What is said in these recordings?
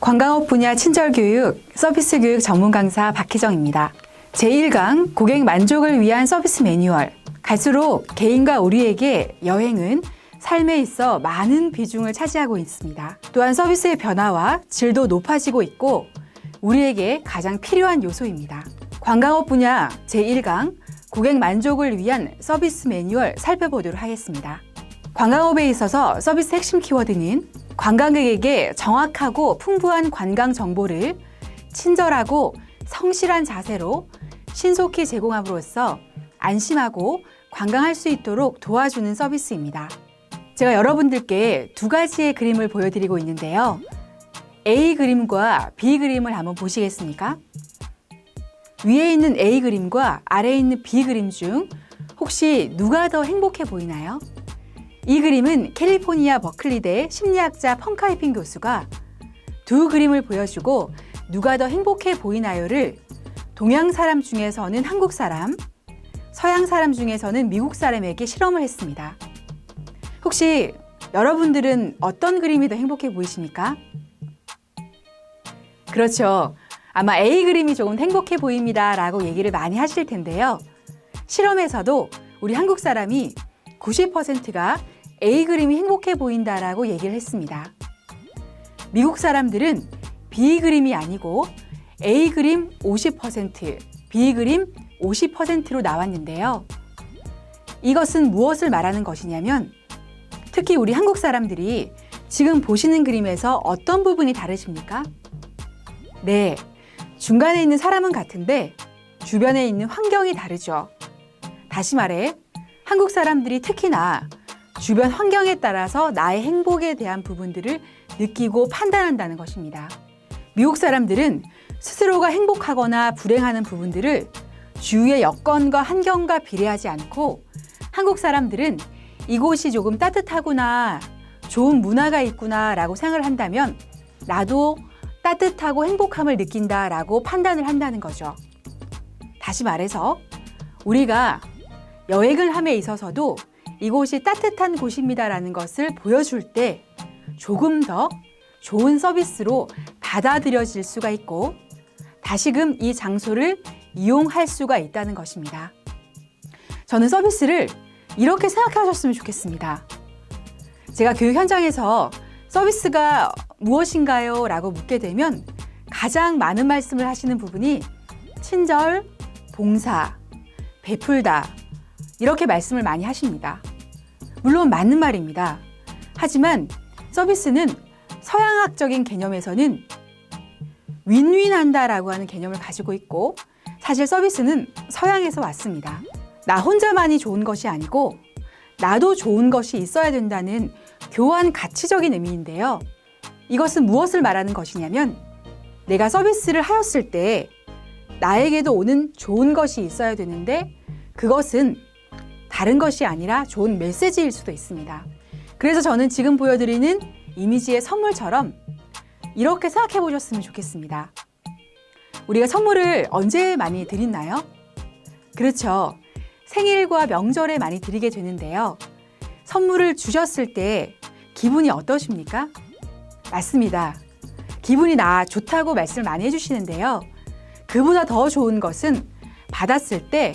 관광업 분야 친절교육, 서비스 교육 전문 강사 박희정입니다. 제1강 고객 만족을 위한 서비스 매뉴얼. 갈수록 개인과 우리에게 여행은 삶에 있어 많은 비중을 차지하고 있습니다. 또한 서비스의 변화와 질도 높아지고 있고 우리에게 가장 필요한 요소입니다. 관광업 분야 제1강 고객 만족을 위한 서비스 매뉴얼 살펴보도록 하겠습니다. 관광업에 있어서 서비스 핵심 키워드는 관광객에게 정확하고 풍부한 관광 정보를 친절하고 성실한 자세로 신속히 제공함으로써 안심하고 관광할 수 있도록 도와주는 서비스입니다. 제가 여러분들께 두 가지의 그림을 보여드리고 있는데요. A 그림과 B 그림을 한번 보시겠습니까? 위에 있는 A 그림과 아래에 있는 B 그림 중 혹시 누가 더 행복해 보이나요? 이 그림은 캘리포니아 버클리대 심리학자 펑카이핑 교수가 두 그림을 보여주고 누가 더 행복해 보이나요를 동양 사람 중에서는 한국 사람, 서양 사람 중에서는 미국 사람에게 실험을 했습니다. 혹시 여러분들은 어떤 그림이 더 행복해 보이십니까? 그렇죠. 아마 A 그림이 조금 행복해 보입니다 라고 얘기를 많이 하실 텐데요. 실험에서도 우리 한국 사람이 90%가 A 그림이 행복해 보인다라고 얘기를 했습니다. 미국 사람들은 B 그림이 아니고 A 그림 50%, B 그림 50%로 나왔는데요. 이것은 무엇을 말하는 것이냐면 특히 우리 한국 사람들이 지금 보시는 그림에서 어떤 부분이 다르십니까? 네, 중간에 있는 사람은 같은데 주변에 있는 환경이 다르죠. 다시 말해 한국 사람들이 특히나 주변 환경에 따라서 나의 행복에 대한 부분들을 느끼고 판단한다는 것입니다. 미국 사람들은 스스로가 행복하거나 불행하는 부분들을 주위의 여건과 환경과 비례하지 않고 한국 사람들은 이곳이 조금 따뜻하구나, 좋은 문화가 있구나 라고 생각을 한다면 나도 따뜻하고 행복함을 느낀다 라고 판단을 한다는 거죠. 다시 말해서 우리가 여행을 함에 있어서도 이곳이 따뜻한 곳입니다라는 것을 보여줄 때 조금 더 좋은 서비스로 받아들여질 수가 있고 다시금 이 장소를 이용할 수가 있다는 것입니다. 저는 서비스를 이렇게 생각하셨으면 좋겠습니다. 제가 교육 현장에서 서비스가 무엇인가요? 라고 묻게 되면 가장 많은 말씀을 하시는 부분이 친절, 봉사, 베풀다 이렇게 말씀을 많이 하십니다. 물론 맞는 말입니다. 하지만 서비스는 서양학적인 개념에서는 윈윈한다라고 하는 개념을 가지고 있고 사실 서비스는 서양에서 왔습니다. 나 혼자만이 좋은 것이 아니고 나도 좋은 것이 있어야 된다는 교환 가치적인 의미인데요. 이것은 무엇을 말하는 것이냐면 내가 서비스를 하였을 때 나에게도 오는 좋은 것이 있어야 되는데 그것은 다른 것이 아니라 좋은 메시지일 수도 있습니다. 그래서 저는 지금 보여드리는 이미지의 선물처럼 이렇게 생각해 보셨으면 좋겠습니다. 우리가 선물을 언제 많이 드리나요? 그렇죠. 생일과 명절에 많이 드리게 되는데요. 선물을 주셨을 때 기분이 어떠십니까? 맞습니다. 기분이 좋다고 말씀을 많이 해주시는데요. 그보다 더 좋은 것은 받았을 때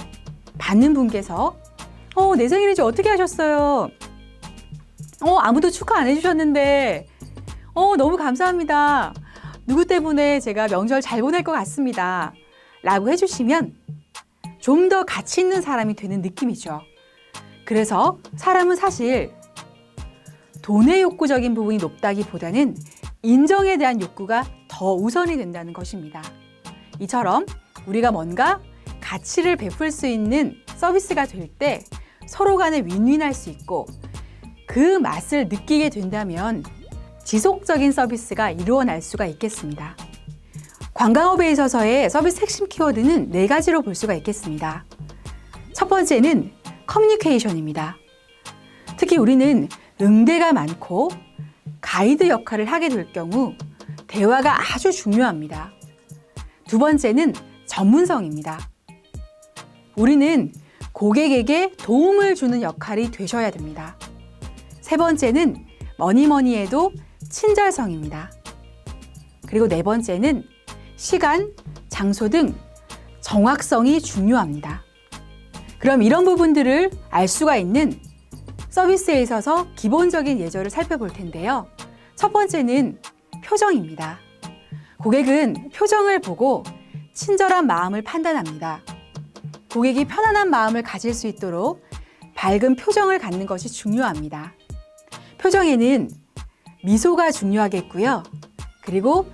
받는 분께서 내 생일이지 어떻게 하셨어요? 아무도 축하 안 해주셨는데 너무 감사합니다. 누구 때문에 제가 명절 잘 보낼 것 같습니다. 라고 해주시면 좀 더 가치 있는 사람이 되는 느낌이죠. 그래서 사람은 사실 돈의 욕구적인 부분이 높다기보다는 인정에 대한 욕구가 더 우선이 된다는 것입니다. 이처럼 우리가 뭔가 가치를 베풀 수 있는 서비스가 될 때 서로 간에 윈윈할 수 있고 그 맛을 느끼게 된다면 지속적인 서비스가 이루어날 수가 있겠습니다. 관광업에 있어서의 서비스 핵심 키워드는 4가지로 볼 수가 있겠습니다. 첫 번째는 커뮤니케이션입니다. 특히 우리는 응대가 많고 가이드 역할을 하게 될 경우 대화가 아주 중요합니다. 두 번째는 전문성입니다. 우리는 고객에게 도움을 주는 역할이 되셔야 됩니다. 세 번째는 뭐니 뭐니 해도 친절성입니다. 그리고 네 번째는 시간, 장소 등 정확성이 중요합니다. 그럼 이런 부분들을 알 수가 있는 서비스에 있어서 기본적인 예절을 살펴볼 텐데요. 첫 번째는 표정입니다. 고객은 표정을 보고 친절한 마음을 판단합니다. 고객이 편안한 마음을 가질 수 있도록 밝은 표정을 갖는 것이 중요합니다. 표정에는 미소가 중요하겠고요. 그리고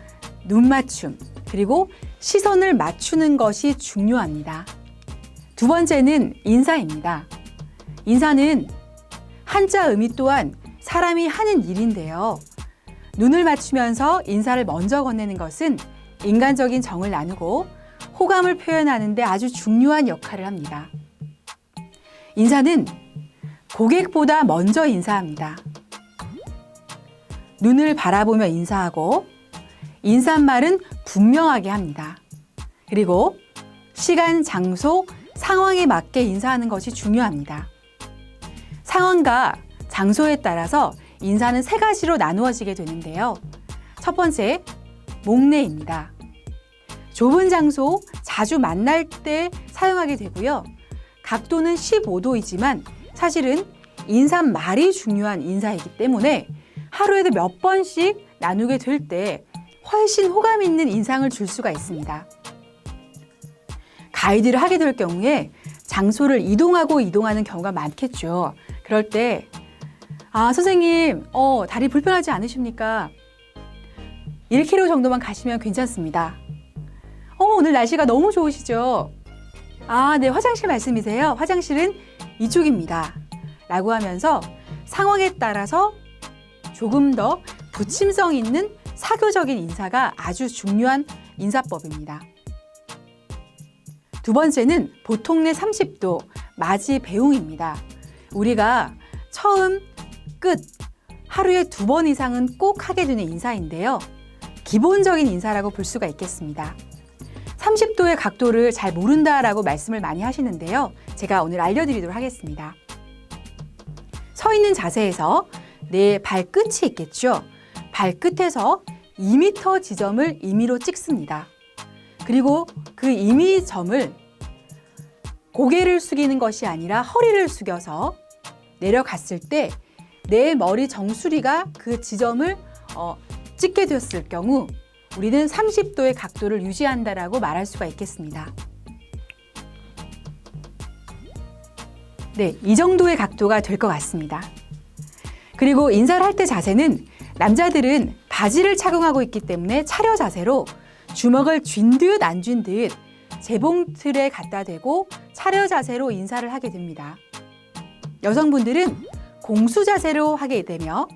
눈 맞춤, 그리고 시선을 맞추는 것이 중요합니다. 두 번째는 인사입니다. 인사는 한자 의미 또한 사람이 하는 일인데요. 눈을 맞추면서 인사를 먼저 건네는 것은 인간적인 정을 나누고 호감을 표현하는 데 아주 중요한 역할을 합니다. 인사는 고객보다 먼저 인사합니다. 눈을 바라보며 인사하고 인사말은 분명하게 합니다. 그리고 시간, 장소, 상황에 맞게 인사하는 것이 중요합니다. 상황과 장소에 따라서 인사는 세 가지로 나누어지게 되는데요. 첫 번째, 목례입니다. 좁은 장소, 자주 만날 때 사용하게 되고요. 각도는 15도이지만 사실은 인사말이 중요한 인사이기 때문에 하루에도 몇 번씩 나누게 될 때 훨씬 호감 있는 인상을 줄 수가 있습니다. 가이드를 하게 될 경우에 장소를 이동하는 경우가 많겠죠. 그럴 때 선생님, 다리 불편하지 않으십니까? 1km 정도만 가시면 괜찮습니다. 오늘 날씨가 너무 좋으시죠? 네, 화장실 말씀이세요? 화장실은 이쪽입니다. 라고 하면서 상황에 따라서 조금 더 부침성 있는 사교적인 인사가 아주 중요한 인사법입니다. 두 번째는 보통 내 30도 맞이 배웅입니다. 우리가 처음, 끝, 하루에 2번 이상은 꼭 하게 되는 인사인데요. 기본적인 인사라고 볼 수가 있겠습니다. 30도의 각도를 잘 모른다라고 말씀을 많이 하시는데요. 제가 오늘 알려드리도록 하겠습니다. 서 있는 자세에서 내 발끝이 있겠죠. 발끝에서 2m 지점을 임의로 찍습니다. 그리고 그 임의점을 고개를 숙이는 것이 아니라 허리를 숙여서 내려갔을 때 내 머리 정수리가 그 지점을 찍게 되었을 경우 우리는 30도의 각도를 유지한다라고 말할 수가 있겠습니다. 네, 이 정도의 각도가 될 것 같습니다. 그리고 인사를 할 때 자세는 남자들은 바지를 착용하고 있기 때문에 차려 자세로 주먹을 쥔 듯 안 쥔 듯 재봉틀에 갖다 대고 차려 자세로 인사를 하게 됩니다. 여성분들은 공수 자세로 하게 되며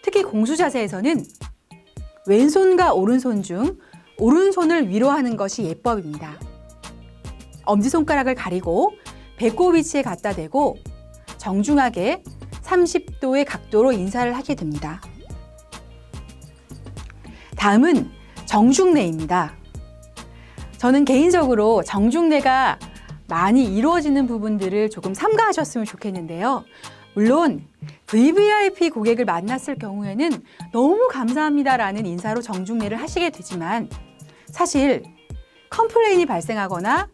특히 공수 자세에서는 왼손과 오른손 중 오른손을 위로 하는 것이 예법입니다. 엄지손가락을 가리고 배꼽 위치에 갖다 대고 정중하게 30도의 각도로 인사를 하게 됩니다. 다음은 정중례입니다. 저는 개인적으로 정중례가 많이 이루어지는 부분들을 조금 삼가하셨으면 좋겠는데요. 물론 VVIP 고객을 만났을 경우에는 너무 감사합니다라는 인사로 정중례를 하시게 되지만 사실 컴플레인이 발생하거나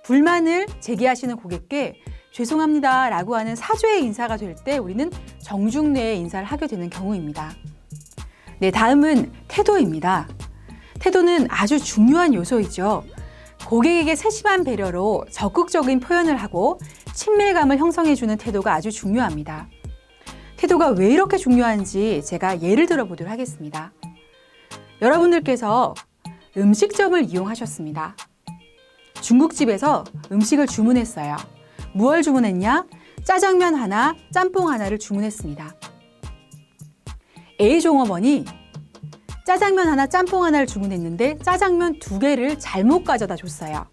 불만을 제기하시는 고객께 죄송합니다라고 하는 사죄의 인사가 될 때 우리는 정중례의 인사를 하게 되는 경우입니다. 네, 다음은 태도입니다. 태도는 아주 중요한 요소이죠. 고객에게 세심한 배려로 적극적인 표현을 하고 친밀감을 형성해주는 태도가 아주 중요합니다. 태도가 왜 이렇게 중요한지 제가 예를 들어 보도록 하겠습니다. 여러분들께서 음식점을 이용하셨습니다. 중국집에서 음식을 주문했어요. 무얼 주문했냐? 짜장면 하나, 짬뽕 하나를 주문했습니다. A 종업원이 짜장면 하나, 짬뽕 하나를 주문했는데 짜장면 2개를 잘못 가져다 줬어요.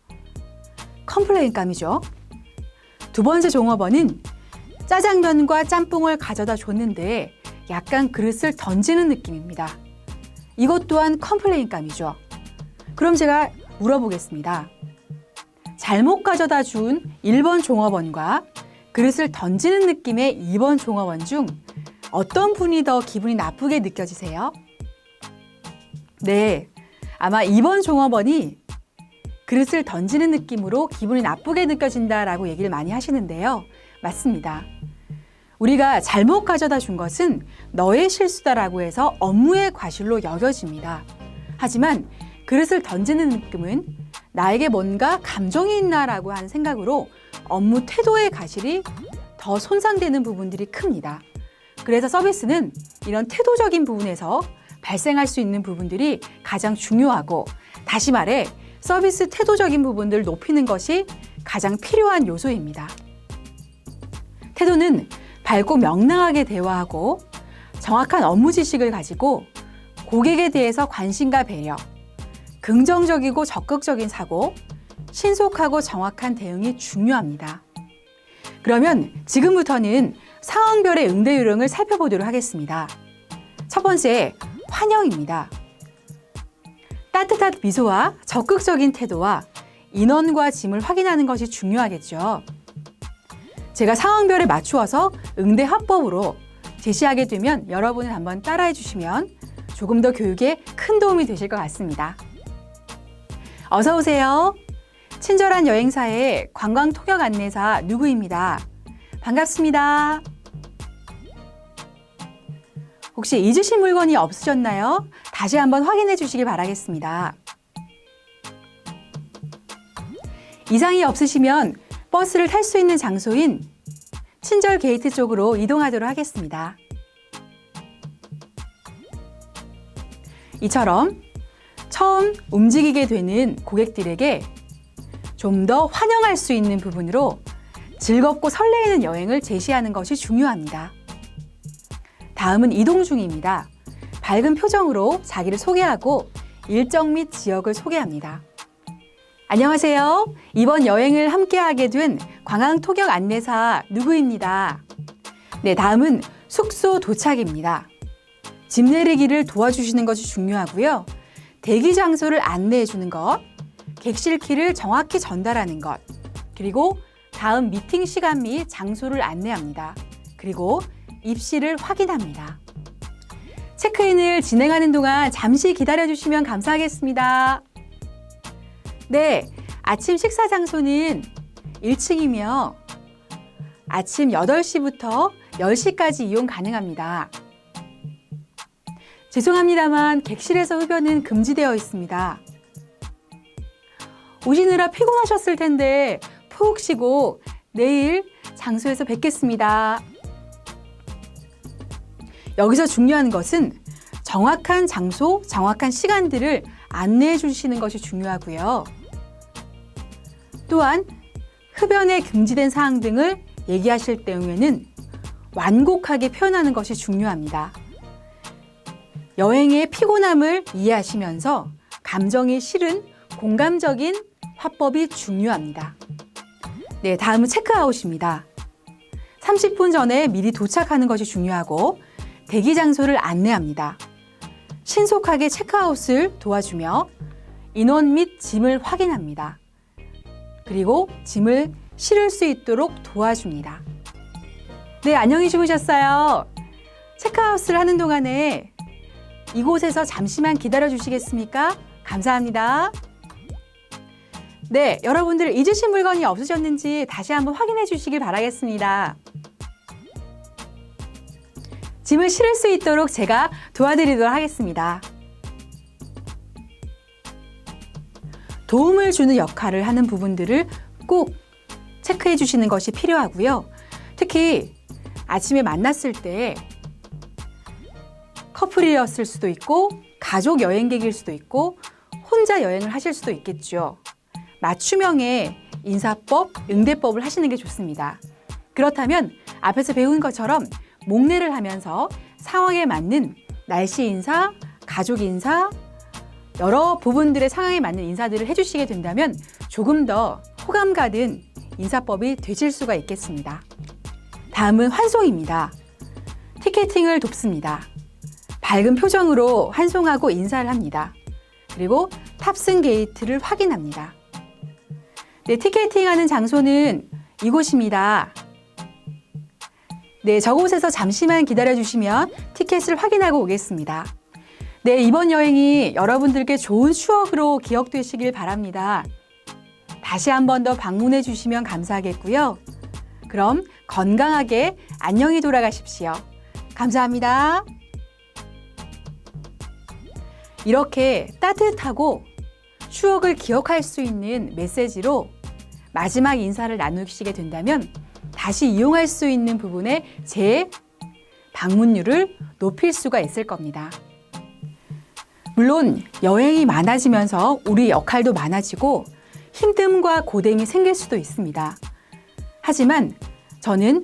컴플레인감이죠. 두 번째 종업원은 짜장면과 짬뽕을 가져다 줬는데 약간 그릇을 던지는 느낌입니다. 이것 또한 컴플레인감이죠. 그럼 제가 물어보겠습니다. 잘못 가져다 준 1번 종업원과 그릇을 던지는 느낌의 2번 종업원 중 어떤 분이 더 기분이 나쁘게 느껴지세요? 네, 아마 이번 종업원이 그릇을 던지는 느낌으로 기분이 나쁘게 느껴진다라고 얘기를 많이 하시는데요. 맞습니다. 우리가 잘못 가져다 준 것은 너의 실수다라고 해서 업무의 과실로 여겨집니다. 하지만 그릇을 던지는 느낌은 나에게 뭔가 감정이 있나라고 하는 생각으로 업무 태도의 과실이 더 손상되는 부분들이 큽니다. 그래서 서비스는 이런 태도적인 부분에서 발생할 수 있는 부분들이 가장 중요하고, 다시 말해 서비스 태도적인 부분들을 높이는 것이 가장 필요한 요소입니다. 태도는 밝고 명랑하게 대화하고 정확한 업무 지식을 가지고 고객에 대해서 관심과 배려, 긍정적이고 적극적인 사고, 신속하고 정확한 대응이 중요합니다. 그러면 지금부터는 상황별의 응대 요령을 살펴보도록 하겠습니다. 첫 번째, 환영입니다. 따뜻한 미소와 적극적인 태도와 인원과 짐을 확인하는 것이 중요하겠죠. 제가 상황별에 맞추어서 응대 화법으로 제시하게 되면 여러분은 한번 따라해 주시면 조금 더 교육에 큰 도움이 되실 것 같습니다. 어서 오세요. 친절한 여행사의 관광 통역 안내사 누구입니다. 반갑습니다. 혹시 잊으신 물건이 없으셨나요? 다시 한번 확인해 주시기 바라겠습니다. 이상이 없으시면 버스를 탈 수 있는 장소인 친절 게이트 쪽으로 이동하도록 하겠습니다. 이처럼 처음 움직이게 되는 고객들에게 좀 더 환영할 수 있는 부분으로 즐겁고 설레이는 여행을 제시하는 것이 중요합니다. 다음은 이동 중입니다. 밝은 표정으로 자기를 소개하고 일정 및 지역을 소개합니다. 안녕하세요. 이번 여행을 함께하게 된 관광통역 안내사 누구입니다. 네, 다음은 숙소 도착입니다. 짐 내리기를 도와주시는 것이 중요하고요. 대기 장소를 안내해 주는 것, 객실 키를 정확히 전달하는 것, 그리고 다음 미팅 시간 및 장소를 안내합니다. 그리고 입시를 확인합니다. 체크인을 진행하는 동안 잠시 기다려주시면 감사하겠습니다. 네, 아침 식사 장소는 1층이며 아침 8시부터 10시까지 이용 가능합니다. 죄송합니다만 객실에서 흡연은 금지되어 있습니다. 오시느라 피곤하셨을 텐데 푹 쉬고 내일 장소에서 뵙겠습니다. 여기서 중요한 것은 정확한 장소, 정확한 시간들을 안내해 주시는 것이 중요하고요. 또한 흡연에 금지된 사항 등을 얘기하실 경우에는 완곡하게 표현하는 것이 중요합니다. 여행의 피곤함을 이해하시면서 감정이 실은 공감적인 화법이 중요합니다. 네, 다음은 체크아웃입니다. 30분 전에 미리 도착하는 것이 중요하고 대기 장소를 안내합니다. 신속하게 체크아웃을 도와주며 인원 및 짐을 확인합니다. 그리고 짐을 실을 수 있도록 도와줍니다. 네, 안녕히 주무셨어요. 체크아웃을 하는 동안에 이곳에서 잠시만 기다려 주시겠습니까? 감사합니다. 네, 여러분들 잊으신 물건이 없으셨는지 다시 한번 확인해 주시길 바라겠습니다. 짐을 실을 수 있도록 제가 도와드리도록 하겠습니다. 도움을 주는 역할을 하는 부분들을 꼭 체크해 주시는 것이 필요하고요. 특히 아침에 만났을 때 커플이었을 수도 있고 가족 여행객일 수도 있고 혼자 여행을 하실 수도 있겠죠. 맞춤형의 인사법, 응대법을 하시는 게 좋습니다. 그렇다면 앞에서 배운 것처럼 목례를 하면서 상황에 맞는 날씨 인사, 가족 인사, 여러 부분들의 상황에 맞는 인사들을 해주시게 된다면 조금 더 호감 가는 인사법이 되실 수가 있겠습니다. 다음은 환송입니다. 티켓팅을 돕습니다. 밝은 표정으로 환송하고 인사를 합니다. 그리고 탑승 게이트를 확인합니다. 네, 티켓팅하는 장소는 이곳입니다. 네, 저곳에서 잠시만 기다려 주시면 티켓을 확인하고 오겠습니다. 네, 이번 여행이 여러분들께 좋은 추억으로 기억되시길 바랍니다. 다시 한 번 더 방문해 주시면 감사하겠고요. 그럼 건강하게 안녕히 돌아가십시오. 감사합니다. 이렇게 따뜻하고 추억을 기억할 수 있는 메시지로 마지막 인사를 나누시게 된다면 다시 이용할 수 있는 부분에 제 방문율을 높일 수가 있을 겁니다. 물론 여행이 많아지면서 우리 역할도 많아지고 힘듦과 고됨이 생길 수도 있습니다. 하지만 저는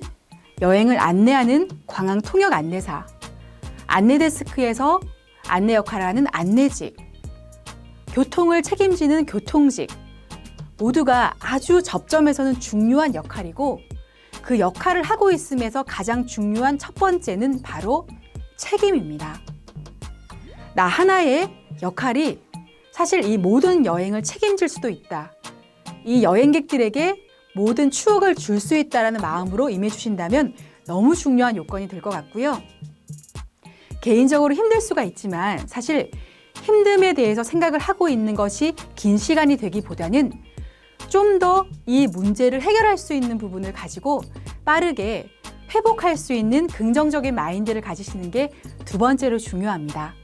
여행을 안내하는 관광 통역 안내사, 안내데스크에서 안내 역할을 하는 안내직, 교통을 책임지는 교통직, 모두가 아주 접점에서는 중요한 역할이고 그 역할을 하고 있음에서 가장 중요한 첫 번째는 바로 책임입니다. 나 하나의 역할이 사실 이 모든 여행을 책임질 수도 있다. 이 여행객들에게 모든 추억을 줄 수 있다는 마음으로 임해주신다면 너무 중요한 요건이 될 것 같고요. 개인적으로 힘들 수가 있지만 사실 힘듦에 대해서 생각을 하고 있는 것이 긴 시간이 되기보다는 좀 더 이 문제를 해결할 수 있는 부분을 가지고 빠르게 회복할 수 있는 긍정적인 마인드를 가지시는 게 두 번째로 중요합니다.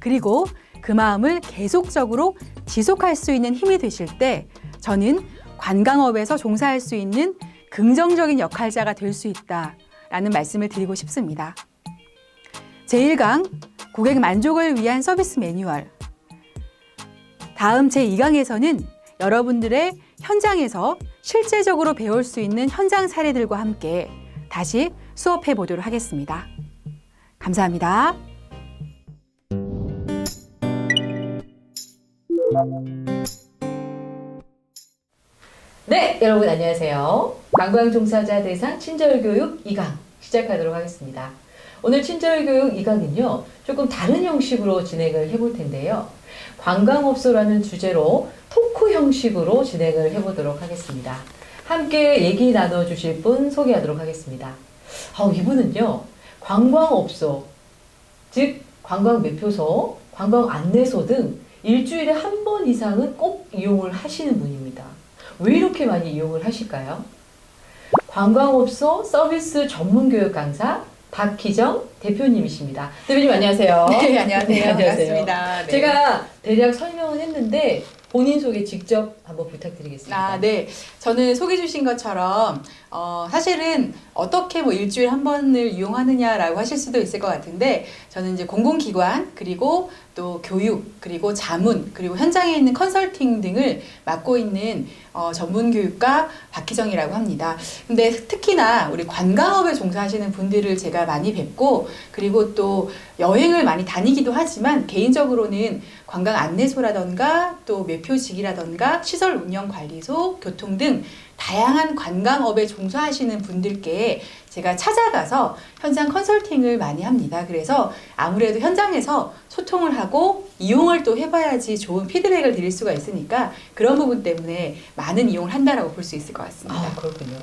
그리고 그 마음을 계속적으로 지속할 수 있는 힘이 되실 때 저는 관광업에서 종사할 수 있는 긍정적인 역할자가 될 수 있다라는 말씀을 드리고 싶습니다. 제1강 고객 만족을 위한 서비스 매뉴얼. 다음 제2강에서는 여러분들의 현장에서 실제적으로 배울 수 있는 현장 사례들과 함께 다시 수업해 보도록 하겠습니다. 감사합니다. 네, 여러분 안녕하세요. 관광 종사자 대상 친절교육 2강 시작하도록 하겠습니다. 오늘 친절교육 2강은요, 조금 다른 형식으로 진행을 해볼 텐데요. 관광업소라는 주제로 토크 형식으로 진행을 해보도록 하겠습니다. 함께 얘기 나눠주실 분 소개하도록 하겠습니다. 이분은요, 관광업소, 즉 관광 매표소, 관광 안내소 등 일주일에 한 번 이상은 꼭 이용을 하시는 분입니다. 왜 이렇게 많이 이용을 하실까요? 관광업소 서비스 전문교육 강사 박희정 대표님이십니다. 대표님 안녕하세요. 네, 안녕하세요. 네, 안녕하세요. 반갑습니다. 네. 제가 대략 설명은 했는데 본인 소개 직접 한번 부탁드리겠습니다. 네. 저는 소개해 주신 것처럼 사실은 어떻게 뭐 일주일에 한 번을 이용하느냐라고 하실 수도 있을 것 같은데 저는 이제 공공기관 그리고 또 교육 그리고 자문 그리고 현장에 있는 컨설팅 등을 맡고 있는 전문교육가 박희정이라고 합니다. 근데 특히나 우리 관광업에 종사하시는 분들을 제가 많이 뵙고 그리고 또 여행을 많이 다니기도 하지만 개인적으로는 관광 안내소라던가 또 매표직이라던가 시설 운영 관리소, 교통 등 다양한 관광업에 종사하시는 분들께 제가 찾아가서 현장 컨설팅을 많이 합니다. 그래서 아무래도 현장에서 소통을 하고 이용을 또 해봐야지 좋은 피드백을 드릴 수가 있으니까 그런 부분 때문에 많은 이용을 한다라고 볼 수 있을 것 같습니다. 그렇군요.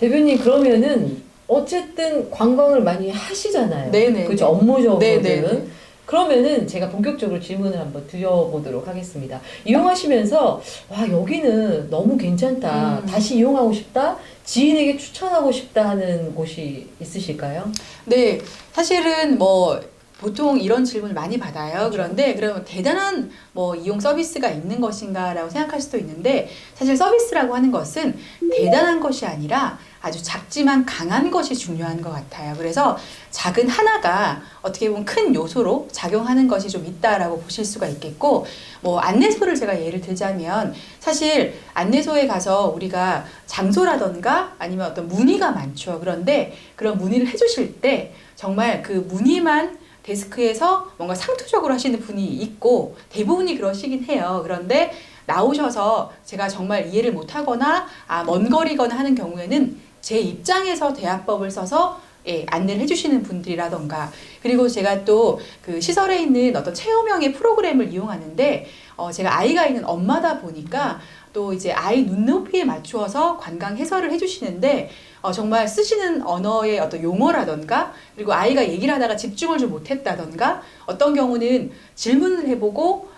대표님 그러면은 어쨌든 관광을 많이 하시잖아요. 네네. 그렇죠. 업무적으로는. 네네. 그러면은 제가 본격적으로 질문을 한번 드려보도록 하겠습니다. 이용하시면서 와 여기는 너무 괜찮다. 다시 이용하고 싶다. 지인에게 추천하고 싶다 하는 곳이 있으실까요? 네, 사실은 뭐 보통 이런 질문을 많이 받아요. 그런데 그러면 대단한 뭐 이용 서비스가 있는 것인가라고 생각할 수도 있는데 사실 서비스라고 하는 것은 대단한 것이 아니라 아주 작지만 강한 것이 중요한 것 같아요. 그래서 작은 하나가 어떻게 보면 큰 요소로 작용하는 것이 좀 있다라고 보실 수가 있겠고, 뭐 안내소를 제가 예를 들자면 사실 안내소에 가서 우리가 장소라던가 아니면 어떤 문의가 많죠. 그런데 그런 문의를 해주실 때 정말 그 문의만 데스크에서 뭔가 상투적으로 하시는 분이 있고 대부분이 그러시긴 해요. 그런데 나오셔서 제가 정말 이해를 못하거나 먼 거리거나 하는 경우에는 제 입장에서 대화법을 써서 안내를 해주시는 분들이라던가, 그리고 제가 또 그 시설에 있는 어떤 체험형의 프로그램을 이용하는데 제가 아이가 있는 엄마다 보니까 또 이제 아이 눈높이에 맞추어서 관광 해설을 해주시는데 정말 쓰시는 언어의 어떤 용어라던가 그리고 아이가 얘기를 하다가 집중을 좀 못했다던가 어떤 경우는 질문을 해보고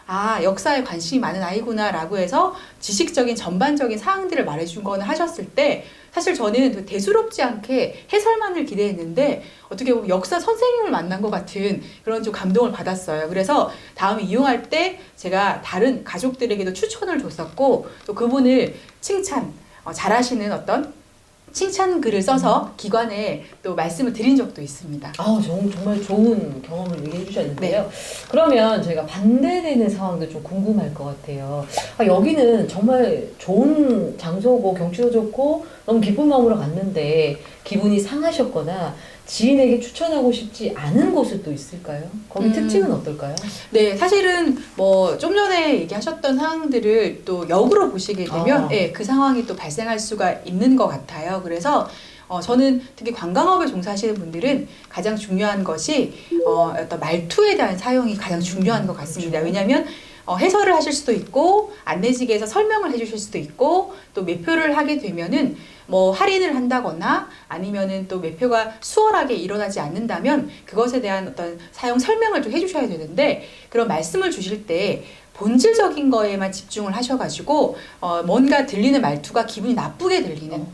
역사에 관심이 많은 아이구나라고 해서 지식적인 전반적인 사항들을 말해준 거는 하셨을 때 사실 저는 대수롭지 않게 해설만을 기대했는데 어떻게 보면 역사 선생님을 만난 것 같은 그런 좀 감동을 받았어요. 그래서 다음에 이용할 때 제가 다른 가족들에게도 추천을 줬었고 또 그분을 칭찬, 잘하시는 어떤 칭찬 글을 써서 기관에 또 말씀을 드린 적도 있습니다. 정말 좋은 경험을 얘기해 주셨는데요. 그러면 저희가 반대되는 상황도 좀 궁금할 것 같아요. 여기는 정말 좋은 장소고 경치도 좋고 너무 기쁜 마음으로 갔는데 기분이 상하셨거나 지인에게 추천하고 싶지 않은 곳은 또 있을까요? 거기 특징은 어떨까요? 네, 사실은 뭐 좀 전에 얘기하셨던 상황들을 또 역으로 보시게 되면 그 상황이 또 발생할 수가 있는 것 같아요. 그래서 저는 특히 관광업에 종사하시는 분들은 가장 중요한 것이 어떤 말투에 대한 사용이 가장 중요한 것 같습니다. 왜냐하면 해설을 하실 수도 있고 안내직에서 설명을 해주실 수도 있고 또 매표를 하게 되면은 뭐 할인을 한다거나 아니면은 또 매표가 수월하게 일어나지 않는다면 그것에 대한 어떤 사용 설명을 좀 해주셔야 되는데 그런 말씀을 주실 때 본질적인 거에만 집중을 하셔가지고 뭔가 들리는 말투가 기분이 나쁘게 들리는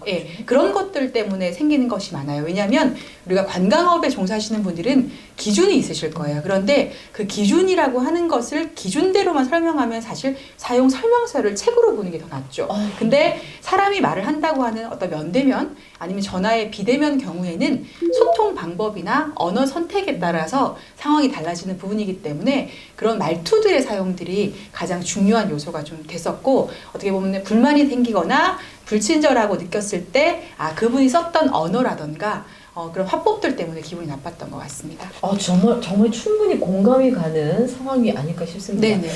그런 것들 때문에 생기는 것이 많아요. 왜냐하면 우리가 관광업에 종사하시는 분들은 기준이 있으실 거예요. 그런데 그 기준이라고 하는 것을 기준대로만 설명하면 사실 사용 설명서를 책으로 보는 게 더 낫죠. 근데 사람이 말을 한다고 하는 어떤 면대면 아니면 전화의 비대면 경우에는 소통 방법이나 언어 선택에 따라서 상황이 달라지는 부분이기 때문에 그런 말투들의 사용들이 가장 중요한 요소가 좀 됐었고 어떻게 보면 불만이 생기거나 불친절하고 느꼈을 때 그분이 썼던 언어라던가 그런 화법들 때문에 기분이 나빴던 것 같습니다. 정말 충분히 공감이 가는 상황이 아닐까 싶습니다. 네네.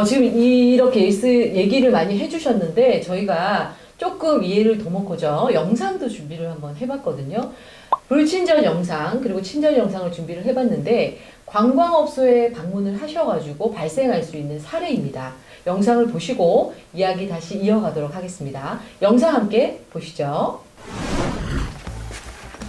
지금 이렇게 얘기를 많이 해주셨는데 저희가 조금 이해를 도모고죠. 영상도 준비를 한번 해봤거든요. 불친절 영상 그리고 친절 영상을 준비를 해봤는데 관광업소에 방문을 하셔가지고 발생할 수 있는 사례입니다. 영상을 보시고 이야기 다시 이어가도록 하겠습니다. 영상 함께 보시죠.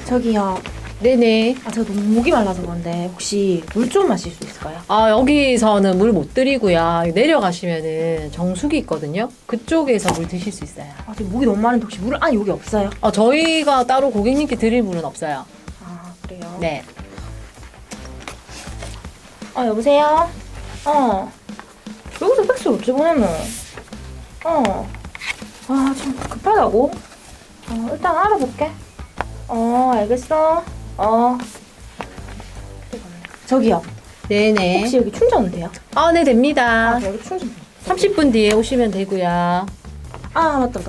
저기요. 네네. 제가 너무 목이 말라서 그런데 혹시 물 좀 마실 수 있을까요? 여기서는 물 못 드리고요. 내려가시면은 정수기 있거든요. 그쪽에서 물 드실 수 있어요. 지금 목이 너무 마른데 혹시 물 여기 없어요? 저희가 따로 고객님께 드릴 물은 없어요. 그래요? 네. 여보세요? 여기서 팩스를 어찌 보내노? 좀 급하다고? 일단 알아볼게. 알겠어. 저기요. 네네. 혹시 여기 충전은 돼요? 네, 됩니다. 여기 충전. 30분 뒤에 오시면 되고요. 맞다.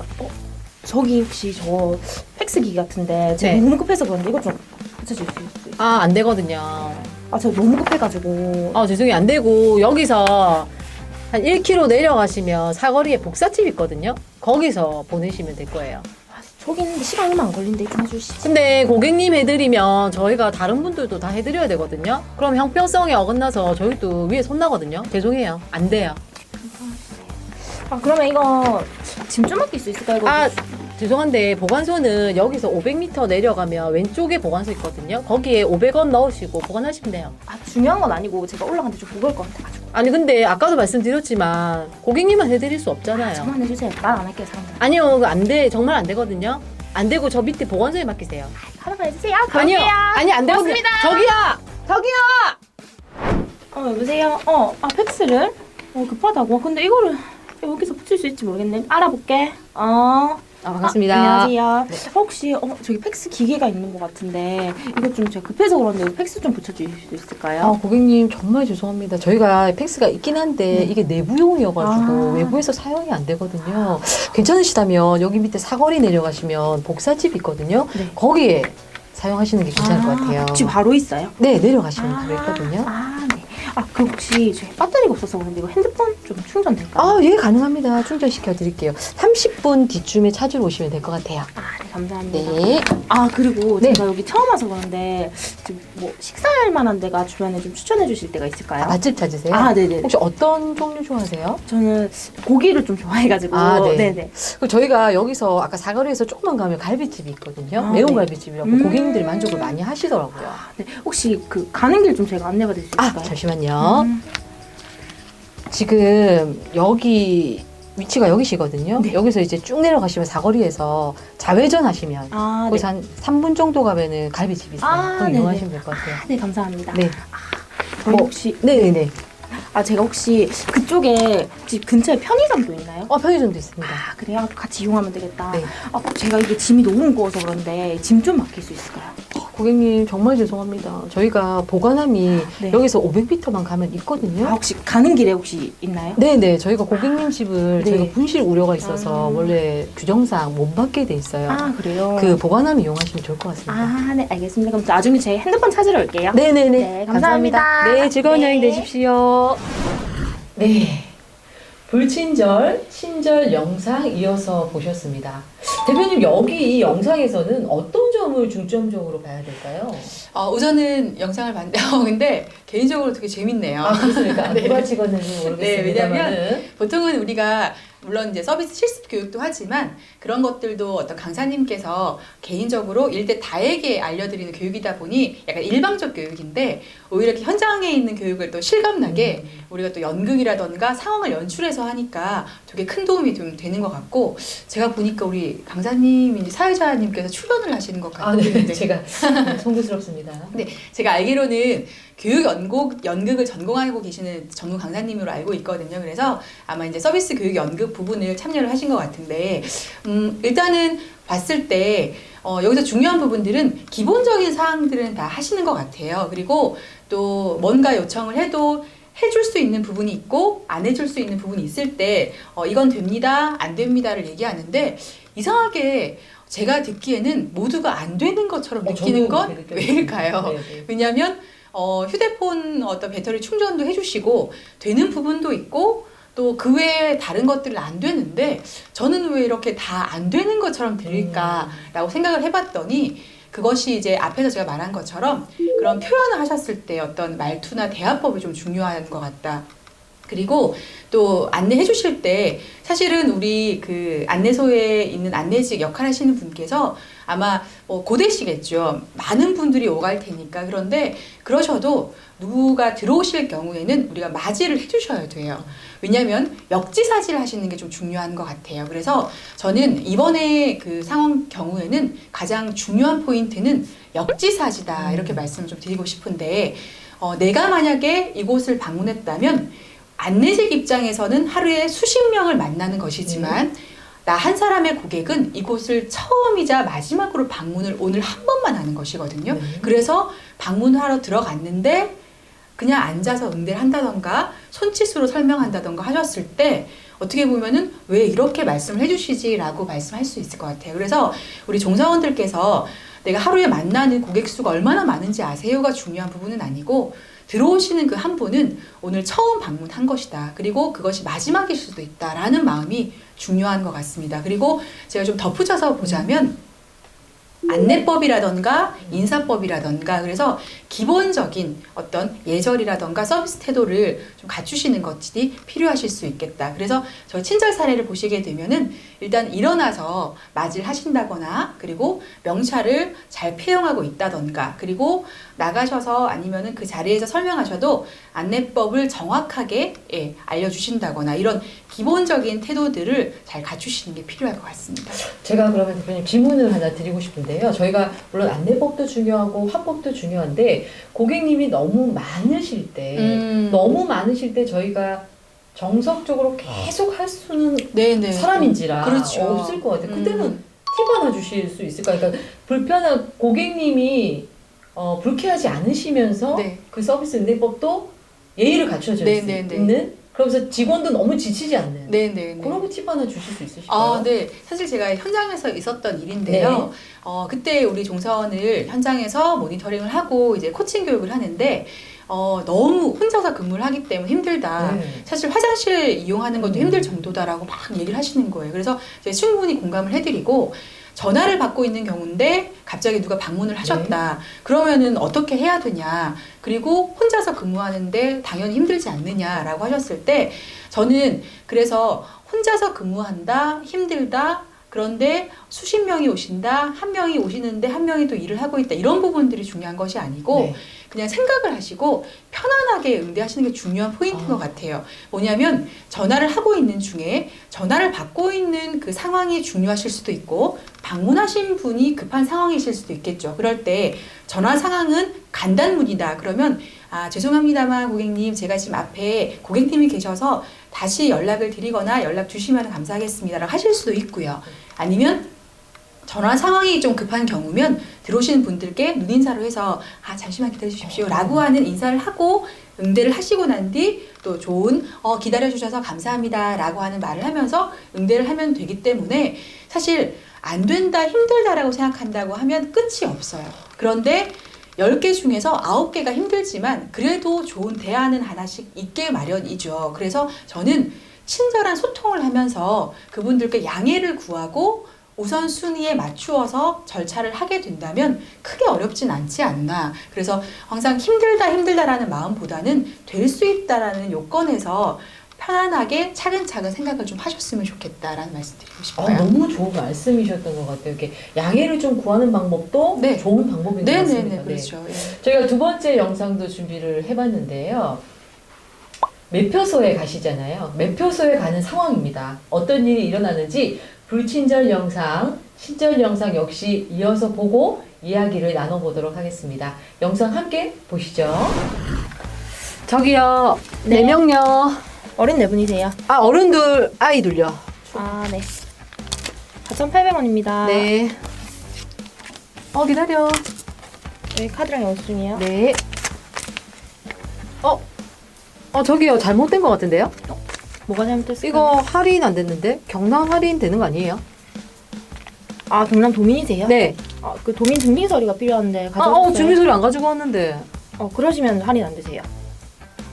저기 혹시 저 팩스 기기 같은데 제가 네. 너무 급해서 그런데 이거 좀 붙여줄 수 있어요? 안 되거든요. 제가 너무 급해가지고. 죄송해요. 안 되고, 여기서 한 1km 내려가시면 사거리에 복사집 있거든요. 거기서 보내시면 될 거예요. 저기 있는데 시간 얼마 안 걸린데 좀 해주시지. 근데 고객님 해드리면 저희가 다른 분들도 다 해드려야 되거든요. 그럼 형평성에 어긋나서 저희도 위에 손나거든요. 죄송해요. 안 돼요. 그러면 이거 짐 좀 맡길 수 있을까요? 이거 죄송한데 보관소는 여기서 500m 내려가면 왼쪽에 보관소 있거든요. 거기에 500원 넣으시고 보관하시면 돼요. 중요한 건 아니고 제가 올라갔는데 좀 무거울 것 같아가지고. 근데 아까도 말씀드렸지만 고객님만 해드릴 수 없잖아요. 저만 해주세요. 말 안 할게요, 사람들. 아니요, 그거 안 돼. 정말 안 되거든요. 안 되고 저 밑에 보관소에 맡기세요. 하나만 해주세요. 아니요, 아니 안 되거든요. 고맙습니다. 저기요. 여보세요? 팩스를? 급하다고? 근데 이거를 여기서 붙일 수 있을지 모르겠네. 알아볼게. 반갑습니다. 안녕하세요. 혹시 저기 팩스 기계가 있는 것 같은데 이거 좀 제가 급해서 그런데 팩스 좀 붙여주실 수 있을까요? 고객님 정말 죄송합니다. 저희가 팩스가 있긴 한데 이게 내부용이어가지고 외부에서 사용이 안 되거든요. 괜찮으시다면 여기 밑에 사거리 내려가시면 복사집 있거든요. 네. 거기에 사용하시는 게 괜찮을 것 같아요. 지금 바로 있어요? 네, 내려가시면 바로 있거든요. 네. 그럼 혹시 저희 배터리가 없어서 그런데 이거 핸드폰 좀 충전될까요? 예, 가능합니다. 충전시켜 드릴게요. 30분 뒤쯤에 찾으러 오시면 될 것 같아요. 네, 감사합니다. 네. 아, 그리고 네. 제가 여기 처음 와서 그런데 지금 뭐 식사할 만한 데가 주변에 좀 추천해 주실 데가 있을까요? 맛집 찾으세요? 아, 네네. 혹시 어떤 종류 좋아하세요? 저는 고기를 좀 좋아해가지고. 아, 네. 네네. 그리고 저희가 여기서 아까 사거리에서 조금만 가면 갈비집이 있거든요. 아, 매운 네. 갈비집이라고 고객님들이 만족을 많이 하시더라고요. 아, 네. 혹시 그 가는 길 좀 제가 안내 받을 수 있을까요? 아, 잠시만요. 음. 지금 여기 위치가 여기시거든요. 네. 여기서 이제 쭉 내려가시면 사거리에서 좌회전 하시면 아, 네. 거기서 한 3분 정도 가면은 갈비집이 있어요. 아, 거기 네네. 이용하시면 될 것 같아요. 네, 감사합니다. 네. 저희 뭐, 혹시 네네네. 제가 혹시 그쪽에 혹시 근처에 편의점도 있나요? 편의점도 있습니다. 아, 그래요? 같이 이용하면 되겠다. 네. 제가 이게 짐이 너무 무거워서 그런데 짐 좀 맡길 수 있을까요? 고객님 정말 죄송합니다. 저희가 보관함이 네. 여기서 500m만 가면 있거든요. 혹시 가는 길에 혹시 있나요? 네네. 저희가 고객님 집을 네. 저희가 분실 우려가 있어서 아. 원래 규정상 못 받게 돼 있어요. 아, 그래요? 그 보관함 이용하시면 좋을 것 같습니다. 아, 네, 알겠습니다. 그럼 나중에 제 핸드폰 찾으러 올게요. 네네네. 네, 감사합니다. 네, 즐거운 네. 여행 되십시오. 네. 불친절, 친절 영상 이어서 보셨습니다. 대표님, 여기 이 영상에서는 어떤 점을 중점적으로 봐야 될까요? 우선은 영상을 봤는데, 근데 개인적으로 되게 재밌네요. 그렇습니까? 네. 누가 찍었는지 모르겠습니다. 네, 보통은 우리가 물론 이제 서비스 실습 교육도 하지만 그런 것들도 어떤 강사님께서 개인적으로 일대 다에게 알려드리는 교육이다 보니 약간 일방적 교육인데 오히려 이렇게 현장에 있는 교육을 또 실감나게 우리가 또 연극이라던가 상황을 연출해서 하니까 되게 큰 도움이 좀 되는 것 같고 제가 보니까 우리 강사님인지 사회자님께서 출연을 하시는 것 같은데 제가 송구스럽습니다. 근데 제가 알기로는 교육 연극을 전공하고 계시는 전공 강사님으로 알고 있거든요. 그래서 아마 이제 서비스 교육 연극 부분을 참여를 하신 것 같은데, 일단은 봤을 때, 여기서 중요한 부분들은 기본적인 사항들은 다 하시는 것 같아요. 그리고 또 뭔가 요청을 해도 해줄 수 있는 부분이 있고, 안 해줄 수 있는 부분이 있을 때, 이건 됩니다, 안 됩니다를 얘기하는데, 이상하게 제가 듣기에는 모두가 안 되는 것처럼 느끼는 건 왜일까요? 네네. 왜냐하면 휴대폰 어떤 배터리 충전도 해주시고 되는 부분도 있고 또 그 외에 다른 것들은 안 되는데 저는 왜 이렇게 다 안 되는 것처럼 들릴까라고 생각을 해봤더니 그것이 이제 앞에서 제가 말한 것처럼 그런 표현을 하셨을 때 어떤 말투나 대화법이 좀 중요한 것 같다. 그리고 또 안내해 주실 때 사실은 우리 그 안내소에 있는 안내직 역할 하시는 분께서 아마 고되시겠죠. 많은 분들이 오갈 테니까. 그런데 그러셔도 누가 들어오실 경우에는 우리가 맞이를 해 주셔야 돼요. 왜냐하면 역지사지를 하시는 게 좀 중요한 것 같아요. 그래서 저는 이번에 그 상황 경우에는 가장 중요한 포인트는 역지사지다. 이렇게 말씀을 좀 드리고 싶은데 내가 만약에 이곳을 방문했다면 안내직 입장에서는 하루에 수십 명을 만나는 것이지만 나 한 사람의 고객은 이곳을 처음이자 마지막으로 방문을 오늘 한 번만 하는 것이거든요. 그래서 방문하러 들어갔는데 그냥 앉아서 응대를 한다던가 손짓으로 설명한다던가 하셨을 때 어떻게 보면은 왜 이렇게 말씀을 해주시지라고 말씀할 수 있을 것 같아요. 그래서 우리 종사원들께서 내가 하루에 만나는 고객 수가 얼마나 많은지 아세요가 중요한 부분은 아니고 들어오시는 그 한 분은 오늘 처음 방문한 것이다. 그리고 그것이 마지막일 수도 있다라는 마음이 중요한 것 같습니다. 그리고 제가 좀 덧붙여서 보자면 안내법이라던가 인사법이라던가 그래서 기본적인 어떤 예절이라던가 서비스 태도를 좀 갖추시는 것들이 필요하실 수 있겠다. 그래서 저희 친절 사례를 보시게 되면은 일단 일어나서 맞이를 하신다거나 그리고 명찰을 잘 폐용하고 있다던가 그리고 나가셔서 아니면은 그 자리에서 설명하셔도 안내법을 정확하게 알려주신다거나 이런 기본적인 태도들을 잘 갖추시는 게 필요할 것 같습니다. 제가 그러면 대표님 질문을 하나 드리고 싶은데요. 저희가 물론 안내법도 중요하고 화법도 중요한데 고객님이 너무 많으실 때 저희가 정석적으로 계속 할 수는 네네. 사람인지라 그렇죠. 없을 것 같아요. 그때는 팁 하나 주실 수 있을까요? 그러니까 불편한 고객님이 불쾌하지 않으시면서 네. 그 서비스 안내법도 예의를 갖춰줄 수 있는 그러면서 직원도 너무 지치지 않는 네네. 그런 거 팁 하나 주실 수 있으실까요? 네. 사실 제가 현장에서 있었던 일인데요. 그때 우리 종사원을 현장에서 모니터링을 하고 이제 코칭 교육을 하는데 너무 혼자서 근무를 하기 때문에 힘들다. 네. 사실 화장실 이용하는 것도 힘들 정도다라고 막 얘기를 하시는 거예요. 그래서 제가 충분히 공감을 해드리고 전화를 받고 있는 경우인데 갑자기 누가 방문을 하셨다. 그러면은 어떻게 해야 되냐. 그리고 혼자서 근무하는데 당연히 힘들지 않느냐라고 하셨을 때 저는 그래서 혼자서 근무한다, 힘들다, 그런데 수십 명이 오신다, 한 명이 오시는데 한 명이 또 일을 하고 있다. 이런 부분들이 중요한 것이 아니고 네. 그냥 생각을 하시고 편안하게 응대하시는 게 중요한 포인트인 것 같아요. 뭐냐면 전화를 하고 있는 중에 전화를 받고 있는 그 상황이 중요하실 수도 있고 방문하신 분이 급한 상황이실 수도 있겠죠. 그럴 때 전화 상황은 간단문이다. 그러면 죄송합니다만 고객님 제가 지금 앞에 고객님이 계셔서 다시 연락을 드리거나 연락 주시면 감사하겠습니다라고 하실 수도 있고요. 아니면 전화 상황이 좀 급한 경우면 들어오시는 분들께 눈인사로 해서 잠시만 기다려 주십시오 라고 하는 인사를 하고 응대를 하시고 난 뒤 또 좋은 기다려 주셔서 감사합니다 라고 하는 말을 하면서 응대를 하면 되기 때문에 사실 안 된다 힘들다라고 생각한다고 하면 끝이 없어요. 그런데 10개 중에서 9개가 힘들지만 그래도 좋은 대안은 하나씩 있게 마련이죠. 그래서 저는 친절한 소통을 하면서 그분들께 양해를 구하고 우선순위에 맞추어서 절차를 하게 된다면 크게 어렵진 않지 않나. 그래서 항상 힘들다라는 마음보다는 될 수 있다라는 요건에서 편안하게 차근차근 생각을 좀 하셨으면 좋겠다라는 말씀 드리고 싶어요. 너무 좋은 말씀이셨던 것 같아요. 이렇게 양해를 좀 구하는 방법도 네. 좋은 방법인 것 같습니다. 네네네, 그렇죠. 예. 저희가 두 번째 영상도 준비를 해봤는데요. 매표소에 가시잖아요. 매표소에 가는 상황입니다. 어떤 일이 일어나는지 불친절 영상, 친절 영상 역시 이어서 보고 이야기를 나눠보도록 하겠습니다. 영상 함께 보시죠. 저기요, 네. 4명요. 어린 네 분이세요? 어른들, 아이들요. 네. 4,800원입니다. 네. 기다려. 여기 카드랑 영수증이요. 네. 저기요, 잘못된 것 같은데요? 뭐가 잘못됐어요? 이거 할인 안 됐는데? 경남 할인 되는 거 아니에요? 경남 도민이세요? 네. 그 도민 증빙 서류가 필요한데 가져오셨어요? 주민소리 안 가지고 왔는데. 그러시면 할인 안 되세요.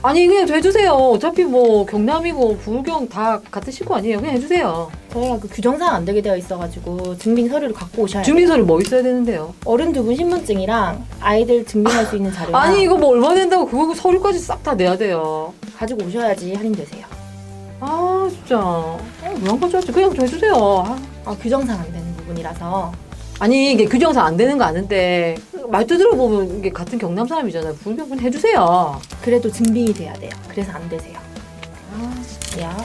아니, 그냥 해주세요. 어차피 뭐, 경남이고, 부경 다 같은 식구 아니에요. 그냥 해주세요. 저희가 그 규정상 안 되게 되어 있어가지고 증빙 서류를 갖고 오셔야 돼요. 주민소리 뭐 있어야 되는데요? 어른 두 분 신분증이랑 아이들 증빙할 수 있는 자료랑 아니, 이거 뭐 얼마 된다고 그거 서류까지 싹 다 내야 돼요. 가지고 오셔야지 할인되세요. 진짜. 왜 안 가져왔지? 그냥 좀 해주세요. 규정상 안 되는 부분이라서. 아니 이게 규정상 안 되는 거 아는데 말투 들어보면 이게 같은 경남 사람이잖아요. 불경 좀 해주세요. 그래도 증빙이 돼야 돼요. 그래서 안 되세요. 야.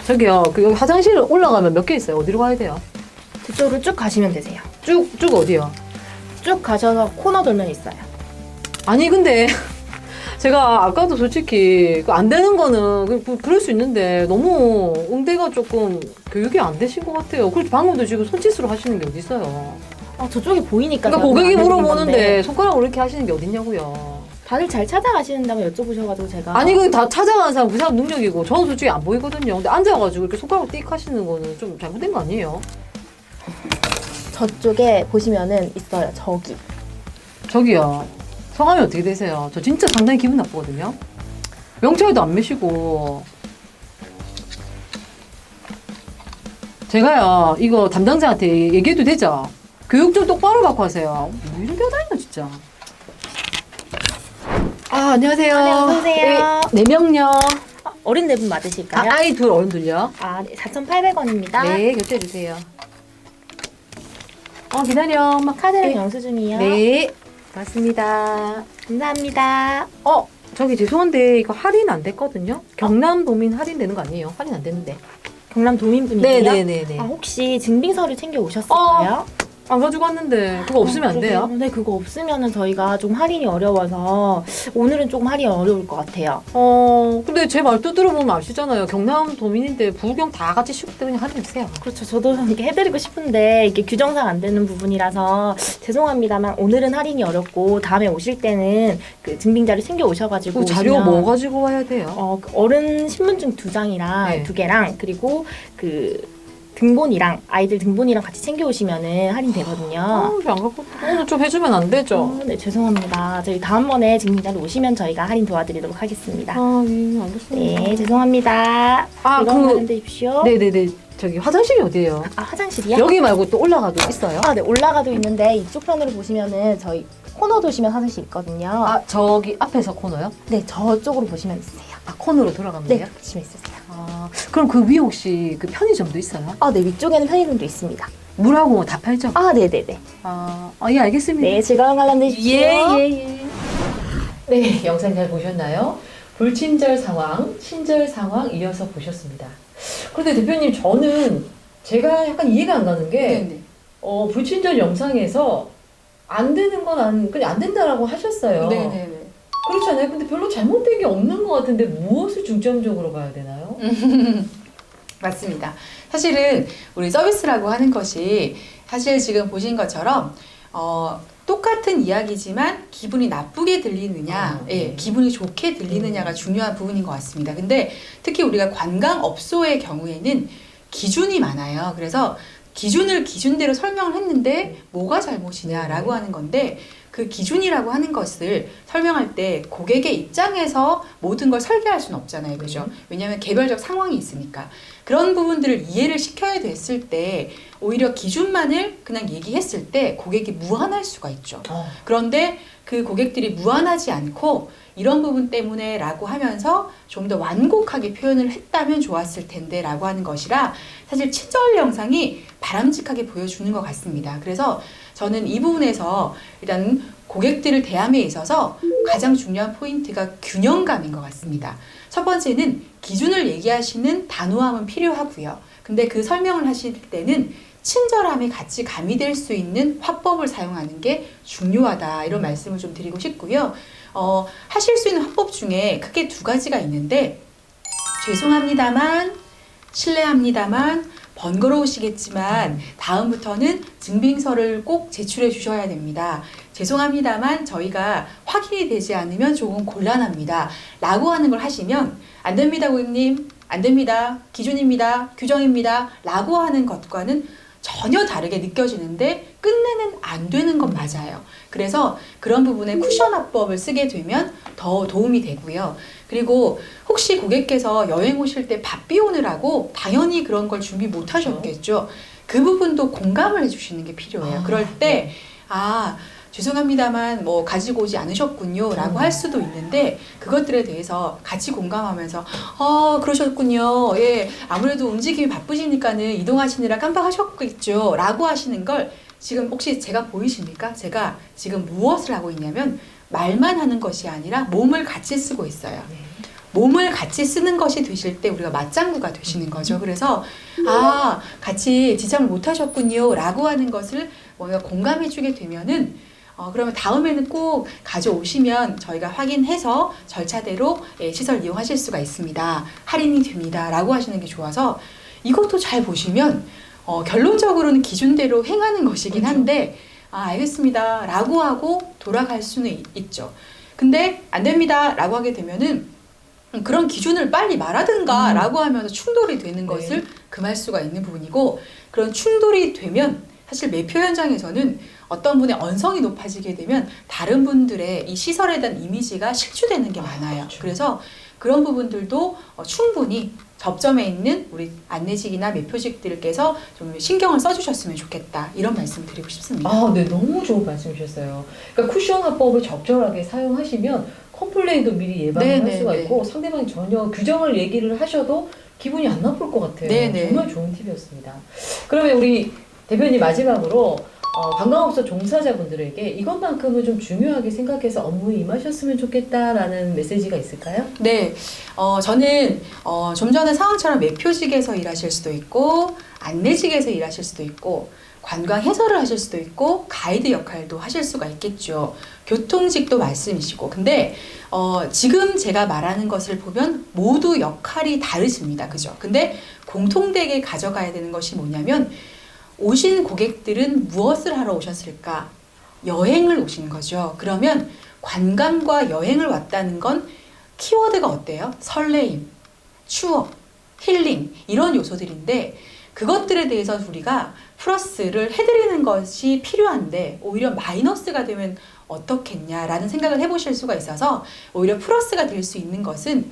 저기요. 여기 화장실 올라가면 몇 개 있어요? 어디로 가야 돼요? 그쪽으로 쭉 가시면 되세요. 쭉 어디요? 쭉 가셔서 코너 돌면 있어요. 아니 근데 제가 아까도 솔직히 안 되는 거는 그럴 수 있는데 너무 응대가 조금 교육이 안 되신 것 같아요. 그리고 방금도 지금 손짓으로 하시는 게 어디 있어요? 저쪽이 보이니까. 그러니까 고객이 제가 물어보는데 손가락으로 이렇게 하시는 게 어딨냐고요. 다들 잘 찾아가시는다고 여쭤보셔가지고 제가. 아니 그 다 찾아가는 사람 그 사람 능력이고 저는 솔직히 안 보이거든요. 근데 앉아가지고 이렇게 손가락 띡 하시는 거는 좀 잘못된 거 아니에요? 저쪽에 보시면은 있어요. 저기요. 성함이 어떻게 되세요? 저 진짜 상당히 기분 나쁘거든요. 명찰도 안 매시고. 제가요 이거 담당자한테 얘기해도 되죠? 교육 좀 똑바로 받고 하세요. 뭐 이렇게 하다니까 진짜. 안녕하세요. 네, 어서오세요. 네 명요. 어린 네 분 맞으실까요? 아이 둘 어른들요. 네. 4,800원입니다. 네, 결제해 주세요. 기다려. 엄마 카드랑 영수증이요. 네, 맞습니다. 감사합니다. 저기 죄송한데 이거 할인 안 됐거든요. 경남 도민 할인되는 거 아니에요? 할인 안 됐는데. 경남 도민분이세요? 네네네네. 혹시 증빙 서류 챙겨 오셨을까요? 안 가지고 왔는데 그거 없으면 안 돼요? 네, 그거 없으면은 저희가 좀 할인이 어려워서 오늘은 조금 할인이 어려울 것 같아요. 근데 제 말도 들어보면 아시잖아요. 경남 도민인데 부경 다 같이 쉬고 때 그냥 할인해주세요. 그렇죠. 저도 이렇게 해드리고 싶은데 이게 규정상 안 되는 부분이라서 죄송합니다만 오늘은 할인이 어렵고 다음에 오실 때는 그 증빙자를 챙겨 오셔가지고 그 자료 오시면 뭐 가지고 와야 돼요? 어른 신분증 2장이랑 네. 2개랑 그리고 그 등본이랑 아이들 등본이랑 같이 챙겨 오시면은 할인 되거든요. 안 갖고 오늘 좀 해주면 안 되죠? 네, 죄송합니다. 저희 다음번에 증빙자로 오시면 저희가 할인 도와드리도록 하겠습니다. 예, 알겠습니다. 네, 죄송합니다. 즐거운 되십시오. 네네네. 저기 화장실이 어디예요? 아, 화장실이요? 여기 말고 또 올라가도 있어요? 아, 네, 올라가도 있는데 이쪽 편으로 보시면은 저희 코너 도시면 화장실 있거든요. 아, 저기 앞에서 코너요? 네, 저쪽으로 보시면 있어요. 아, 코너로 들어가면 네, 돼요? 보시면 있으세요. 아, 그럼 그 위에 혹시 그 편의점도 있어요? 아, 네, 위쪽에는 편의점도 있습니다. 물하고 다 팔죠? 아, 네네네. 예, 알겠습니다. 네, 즐거운 관람 되십시오. 예. 네, 영상 잘 보셨나요? 불친절 상황, 친절 상황 이어서 보셨습니다. 그런데 대표님, 저는 제가 약간 이해가 안 가는 게 네네. 불친절 영상에서 안 되는 건 그냥 안 된다라고 하셨어요. 네네네. 그렇잖아요. 근데 별로 잘못된 게 없는 것 같은데 무엇을 중점적으로 봐야 되나요? 맞습니다. 사실은 우리 서비스라고 하는 것이 사실 지금 보신 것처럼 똑같은 이야기지만 기분이 나쁘게 들리느냐, 네. 기분이 좋게 들리느냐가 중요한 부분인 것 같습니다. 근데 특히 우리가 관광업소의 경우에는 기준이 많아요. 그래서 기준을 기준대로 설명을 했는데 뭐가 잘못이냐라고 하는 건데 그 기준이라고 하는 것을 설명할 때 고객의 입장에서 모든 걸 설계할 수는 없잖아요. 그죠? 왜냐하면 개별적 상황이 있으니까. 그런 부분들을 이해를 시켜야 됐을 때 오히려 기준만을 그냥 얘기했을 때 고객이 무안할 수가 있죠. 그런데 그 고객들이 무안하지 않고 이런 부분 때문에 라고 하면서 좀 더 완곡하게 표현을 했다면 좋았을 텐데 라고 하는 것이라 사실 친절 영상이 바람직하게 보여주는 것 같습니다. 그래서 저는 이 부분에서 일단 고객들을 대함에 있어서 가장 중요한 포인트가 균형감인 것 같습니다. 첫 번째는 기준을 얘기하시는 단호함은 필요하고요. 근데 그 설명을 하실 때는 친절함이 같이 가미될 수 있는 화법을 사용하는 게 중요하다. 이런 말씀을 좀 드리고 싶고요. 하실 수 있는 화법 중에 크게 두 가지가 있는데 죄송합니다만, 실례합니다만, 번거로우시겠지만 다음부터는 증빙서를 꼭 제출해 주셔야 됩니다. 죄송합니다만 저희가 확인이 되지 않으면 조금 곤란합니다. 라고 하는 걸 하시면 안 됩니다, 고객님. 안 됩니다. 기준입니다. 규정입니다. 라고 하는 것과는 전혀 다르게 느껴지는데 끝내는 안 되는 건 맞아요. 그래서 그런 부분에 쿠션 화법을 쓰게 되면 더 도움이 되고요. 그리고 혹시 고객께서 여행 오실 때 바삐 오느라고 당연히 그런 걸 준비 못 하셨겠죠. 그 부분도 공감을 해주시는 게 필요해요. 그럴 때, 죄송합니다만 뭐 가지고 오지 않으셨군요 라고 할 수도 있는데 그것들에 대해서 같이 공감하면서 그러셨군요. 예, 아무래도 움직임이 바쁘시니까는 이동하시느라 깜빡하셨겠죠 라고 하시는 걸 지금 혹시 제가 보이십니까? 제가 지금 무엇을 하고 있냐면 말만 하는 것이 아니라 몸을 같이 쓰고 있어요. 몸을 같이 쓰는 것이 되실 때 우리가 맞장구가 되시는 거죠. 그래서 같이 지참을 못 하셨군요 라고 하는 것을 뭔가 공감해 주게 되면은 그러면 다음에는 꼭 가져오시면 저희가 확인해서 절차대로 시설 이용하실 수가 있습니다. 할인이 됩니다. 라고 하시는 게 좋아서 이것도 잘 보시면 결론적으로는 기준대로 행하는 것이긴 한데 알겠습니다. 라고 하고 돌아갈 수는 있죠. 근데 안 됩니다. 라고 하게 되면은 그런 기준을 빨리 말하든가 라고 하면서 충돌이 되는 것을 금할 수가 있는 부분이고 그런 충돌이 되면 사실 매표 현장에서는 어떤 분의 언성이 높아지게 되면 다른 분들의 이 시설에 대한 이미지가 실추되는 게 많아요. 그렇죠. 그래서 그런 부분들도 충분히 접점에 있는 우리 안내직이나 매표직들께서 좀 신경을 써주셨으면 좋겠다. 이런 말씀 드리고 싶습니다. 네, 너무 좋은 말씀이셨어요. 그러니까 쿠션 화법을 적절하게 사용하시면 컴플레인도 미리 예방할 수가 있고 상대방이 전혀 규정을 얘기를 하셔도 기분이 안 나쁠 것 같아요. 정말 좋은 팁이었습니다. 그러면 우리 대표님 마지막으로 관광업소 종사자분들에게 이것만큼은 좀 중요하게 생각해서 업무에 임하셨으면 좋겠다라는 메시지가 있을까요? 네, 저는 좀 전에 상황처럼 매표직에서 일하실 수도 있고 안내직에서 일하실 수도 있고 관광 해설을 하실 수도 있고 가이드 역할도 하실 수가 있겠죠. 교통직도 말씀이시고 근데 지금 제가 말하는 것을 보면 모두 역할이 다르십니다. 그죠? 근데 공통되게 가져가야 되는 것이 뭐냐면 오신 고객들은 무엇을 하러 오셨을까? 여행을 오신 거죠. 그러면 관광과 여행을 왔다는 건 키워드가 어때요? 설레임, 추억, 힐링 이런 요소들인데 그것들에 대해서 우리가 플러스를 해드리는 것이 필요한데 오히려 마이너스가 되면 어떻겠냐라는 생각을 해보실 수가 있어서 오히려 플러스가 될 수 있는 것은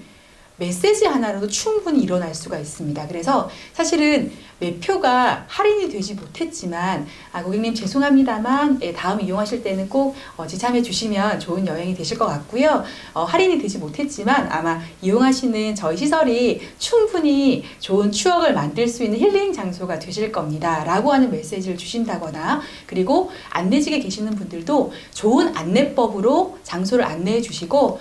메시지 하나로도 충분히 일어날 수가 있습니다. 그래서 사실은 매표가 할인이 되지 못했지만 고객님 죄송합니다만 다음 이용하실 때는 꼭 지참해 주시면 좋은 여행이 되실 것 같고요. 할인이 되지 못했지만 아마 이용하시는 저희 시설이 충분히 좋은 추억을 만들 수 있는 힐링 장소가 되실 겁니다. 라고 하는 메시지를 주신다거나 그리고 안내직에 계시는 분들도 좋은 안내법으로 장소를 안내해 주시고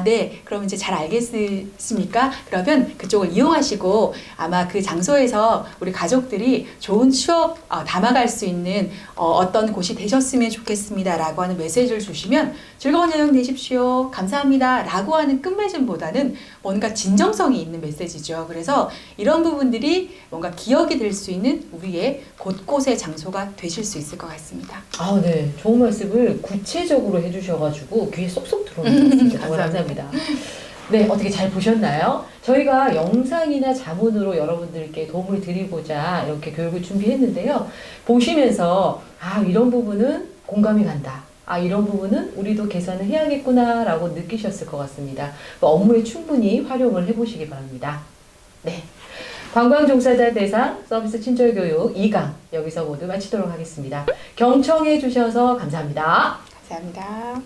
네 그럼 이제 잘 알겠습니까? 그러면 그쪽을 이용하시고 아마 그 장소에서 우리 가족들이 좋은 추억 담아갈 수 있는 어떤 곳이 되셨으면 좋겠습니다 라고 하는 메시지를 주시면 즐거운 여행 되십시오 감사합니다 라고 하는 끝맺음보다는 뭔가 진정성이 있는 메시지죠. 그래서 이런 부분들이 뭔가 기억이 될 수 있는 우리의 곳곳의 장소가 되실 수 있을 것 같습니다. 네. 좋은 말씀을 구체적으로 해주셔가지고 귀에 쏙쏙 들어오는 것 같습니다. 정말 감사합니다. 네, 어떻게 잘 보셨나요? 저희가 영상이나 자문으로 여러분들께 도움을 드리고자 이렇게 교육을 준비했는데요. 보시면서 이런 부분은 공감이 간다. 이런 부분은 우리도 개선을 해야겠구나 라고 느끼셨을 것 같습니다. 업무에 충분히 활용을 해보시기 바랍니다. 네. 관광종사자 대상 서비스 친절교육 2강 여기서 모두 마치도록 하겠습니다. 경청해 주셔서 감사합니다. 감사합니다.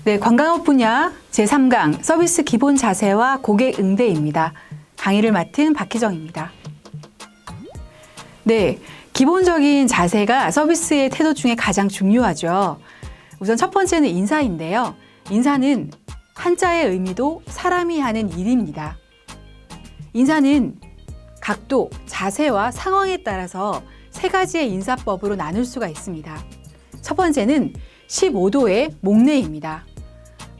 네, 관광업 분야 제3강 서비스 기본 자세와 고객 응대입니다. 강의를 맡은 박희정입니다. 네, 기본적인 자세가 서비스의 태도 중에 가장 중요하죠. 우선 첫 번째는 인사인데요. 인사는 한자의 의미도 사람이 하는 일입니다. 인사는 각도, 자세와 상황에 따라서 세 가지의 인사법으로 나눌 수가 있습니다. 첫 번째는 15도의 목례입니다.